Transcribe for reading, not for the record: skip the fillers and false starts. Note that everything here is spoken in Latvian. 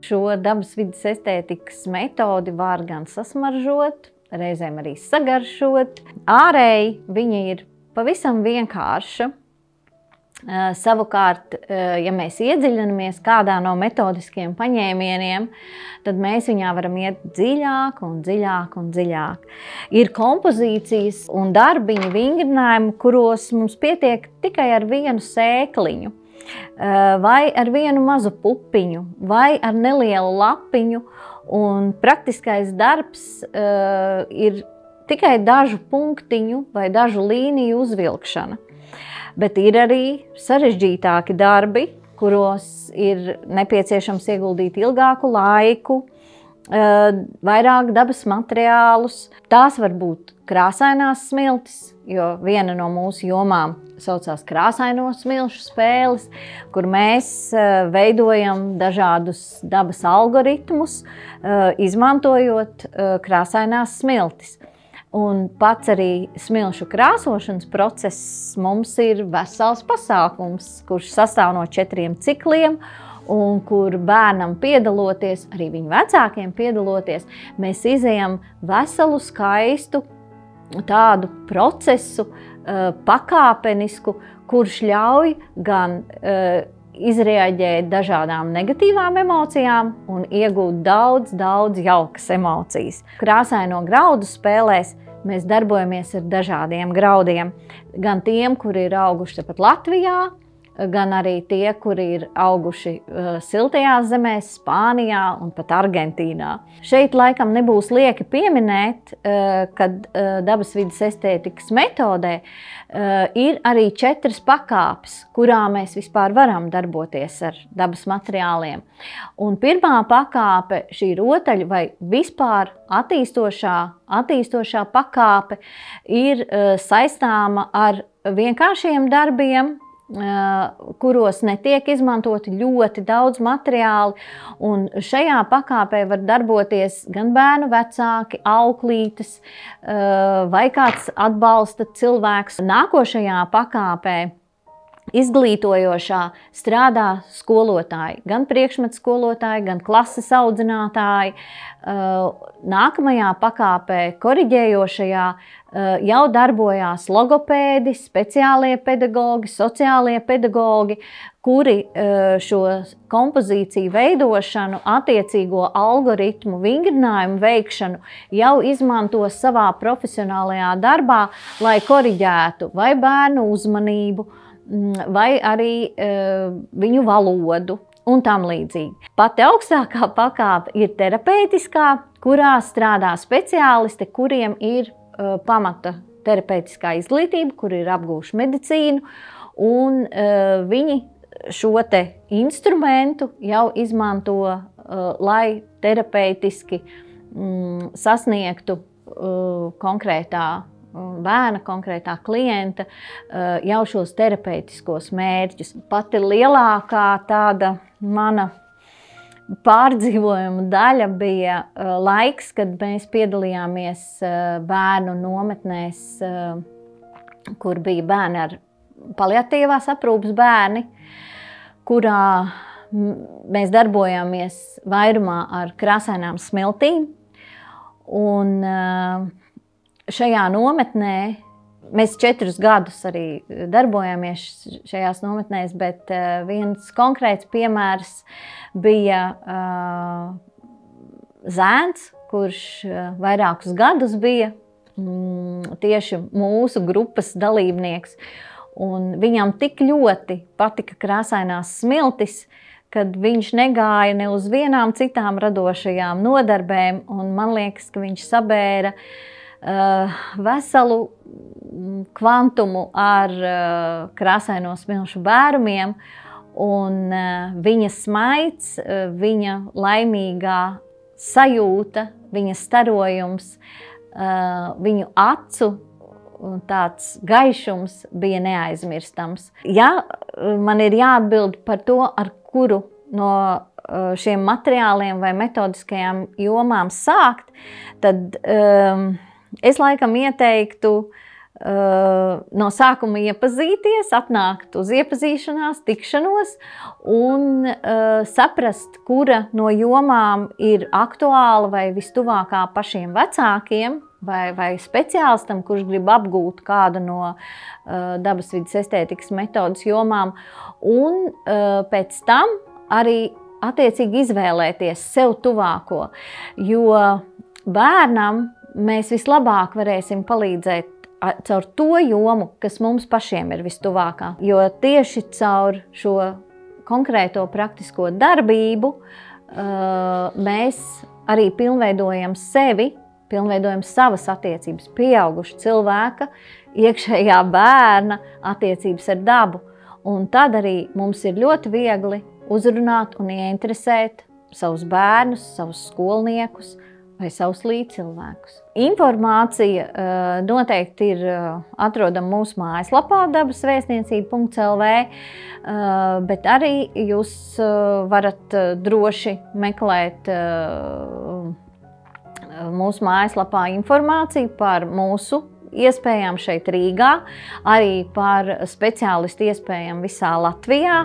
Šo dabas vides estētikas metodi var gan sasmaržot, reizēm arī sagaršot. Ārēji viņa ir pavisam vienkārša. Savukārt, ja mēs iedziļinamies kādā no metodiskiem paņēmieniem, tad mēs viņā varam iet dziļāk un dziļāk un dziļāk. Ir kompozīcijas un darbiņu vingrinājumi, kuros mums pietiek tikai ar vienu sēkliņu, vai ar vienu mazu pupiņu, vai ar nelielu lapiņu, un praktiskais darbs ir tikai dažu punktiņu vai dažu līniju uzvilkšana. Bet ir arī sarežģītāki darbi, kuros ir nepieciešams ieguldīt ilgāku laiku, vairāk dabas materiālus. Tās var būt krāsainās smiltis, jo viena no mūsu jomām saucās krāsaino smilšu spēles, kur mēs veidojam dažādus dabas algoritmus, izmantojot krāsainās smiltis. Un pats arī smilšu krāsošanas process mums ir vesels pasākums, kurš sastāv no 4 cikliem, un kur bērnam piedaloties, arī viņu vecākiem piedaloties, mēs izejam veselu skaistu tādu procesu, pakāpenisku, kurš ļauj gan izreaģēt dažādām negatīvām emocijām un iegūt daudz jaukas emocijas. Krāsaino graudu spēlēs mēs darbojamies ar dažādiem graudiem. Gan tiem, kuri ir auguši tepat Latvijā, gan arī tie, kuri ir auguši siltajās zemēs, Spānijā un pat Argentīnā. Šeit laikam nebūs lieki pieminēt, ka dabas vides estētikas metodē ir arī 4 pakāpes, kurā mēs vispār varam darboties ar dabas materiāliem. Un pirmā pakāpe, šī rotaļu vai vispār attīstošā pakāpe, ir saistāma ar vienkāršiem darbiem, kuros netiek izmantoti ļoti daudz materiāli, un šajā pakāpē var darboties gan bērnu vecāki, auklītes vai kāds atbalsta cilvēks. Nākošajā pakāpē izglītojošā strādā skolotāji, gan priekšmetu skolotāji, gan klases audzinātāji. Nākamajā pakāpē, koriģējošajā, jau darbojās logopēdi, speciālie pedagogi, sociālie pedagogi, kuri šo kompozīciju veidošanu, attiecīgo algoritmu vingrinājumu veikšanu jau izmanto savā profesionālajā darbā, lai koriģētu vai bērnu uzmanību, vai arī viņu valodu un tam līdzīgi. Pati augstākā pakāpe ir terapeitiskā, kurā strādā speciālisti, kuriem ir pamata terapeitiskā izglītība, kuri ir apgūši medicīnu, un viņi šo te instrumentu jau izmanto, lai terapeitiski sasniegtu konkrētā bērna, konkrētā klienta jau šos terapeitiskos mērķus. Pati lielākā tāda mana pārdzīvojuma daļa bija laiks, kad mēs piedalījāmies bērnu nometnēs, kur bija bērni ar paliatīvās aprūpes bērni, kurā mēs darbojāmies vairumā ar krāsainām smiltīm. Un šajā nometnē mēs 4 gadus arī darbojāmies šajās nometnēs, bet viens konkrēts piemērs bija zēns, kurš vairākus gadus bija tieši mūsu grupas dalībnieks. Un viņam tik ļoti patika krāsainās smiltis, kad viņš negāja ne uz vienām citām radošajām nodarbēm, un man liekas, ka viņš sabēra veselu kvantumu ar krāsaino smilšu bērumiem, un viņa smaids, viņa laimīgā sajūta, viņa starojums, viņu acu tāds gaišums bija neaizmirstams. Ja man ir jāatbild par to, ar kuru no šiem materiāliem vai metodiskajām jomām sākt, tad es laikam ieteiktu no sākuma iepazīties, atnākt uz iepazīšanās, tikšanos un saprast, kura no jomām ir aktuāla vai vistuvākā pašiem vecākiem vai speciālistam, kurš grib apgūt kādu no dabas vidas estētikas metodas jomām, un pēc tam arī attiecīgi izvēlēties sev tuvāko, jo bērnam mēs vislabāk varēsim palīdzēt caur to jomu, kas mums pašiem ir vistuvākā. Jo tieši caur šo konkrēto praktisko darbību mēs arī pilnveidojam sevi, pilnveidojam savas attiecības, pieauguša cilvēka, iekšējā bērna attiecības ar dabu. Un tad arī mums ir ļoti viegli uzrunāt un ieinteresēt savus bērnus, savus skolniekus vai savus līdzcilvēkus. Informācija noteikti ir atrodama mūsu mājaslapā dabasvēstniecība.lv, bet arī jūs varat droši meklēt mūsu mājaslapā informāciju par mūsu iespējām šeit Rīgā, arī par speciālistu iespējām visā Latvijā.